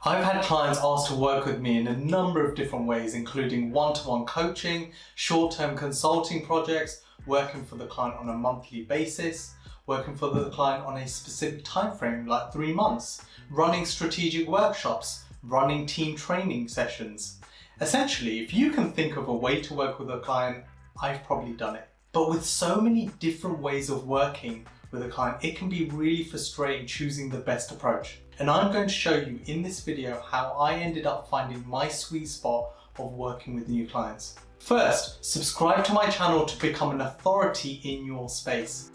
I've had clients ask to work with me in a number of different ways, including one-to-one coaching, short-term consulting projects, working for the client on a monthly basis, working for the client on a specific time frame like 3 months, running strategic workshops, running team training sessions. Essentially, if you can think of a way to work with a client, I've probably done it. But with so many different ways of working with a client, it can be really frustrating choosing the best approach. And I'm going to show you in this video how I ended up finding my sweet spot of working with new clients. First, subscribe to my channel to become an authority in your space.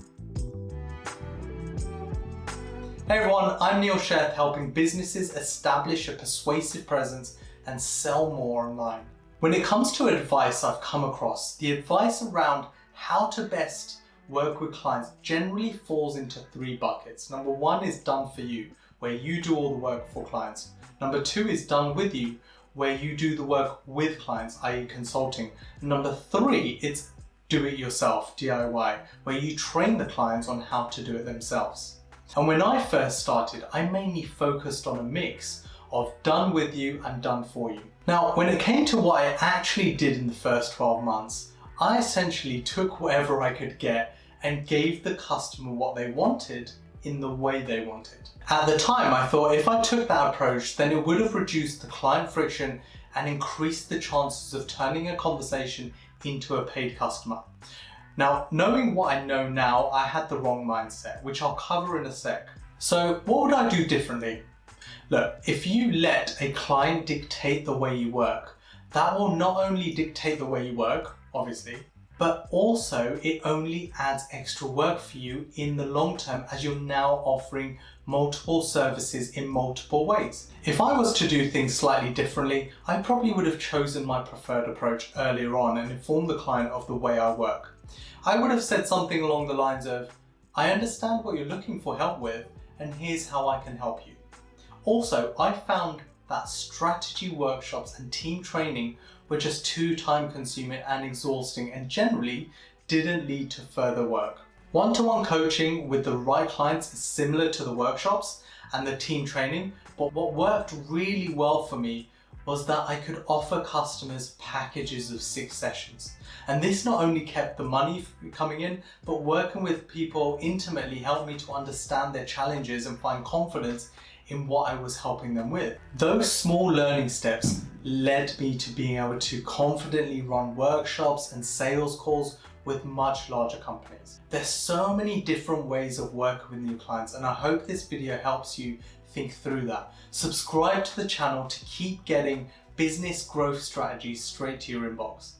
Hey everyone, I'm Neil Sheth, helping businesses establish a persuasive presence and sell more online. When it comes to advice I've come across, the advice around how to best work with clients generally falls into 3 buckets. Number 1 is done for you, where you do all the work for clients. Number 2 is done with you, where you do the work with clients, i.e. consulting. And number 3, it's do it yourself, DIY, where you train the clients on how to do it themselves. And when I first started, I mainly focused on a mix of done with you and done for you. Now, when it came to what I actually did in the first 12 months, I essentially took whatever I could get and gave the customer what they wanted in the way they wanted. At the time, I thought if I took that approach, then it would have reduced the client friction and increased the chances of turning a conversation into a paid customer. Now, knowing what I know now, I had the wrong mindset, which I'll cover in a sec. So what would I do differently? Look, if you let a client dictate the way you work, that will not only dictate the way you work, obviously, but also it only adds extra work for you in the long term as you're now offering multiple services in multiple ways. If I was to do things slightly differently, I probably would have chosen my preferred approach earlier on and informed the client of the way I work. I would have said something along the lines of, I understand what you're looking for help with, and here's how I can help you. Also, I found that strategy workshops and team training were just too time consuming and exhausting and generally didn't lead to further work. One-to-one coaching with the right clients is similar to the workshops and the team training, but what worked really well for me was that I could offer customers packages of 6 sessions. And this not only kept the money coming in, but working with people intimately helped me to understand their challenges and find confidence in what I was helping them with. Those small learning steps led me to being able to confidently run workshops and sales calls with much larger companies. There's so many different ways of working with new clients, and I hope this video helps you think through that. Subscribe to the channel to keep getting business growth strategies straight to your inbox.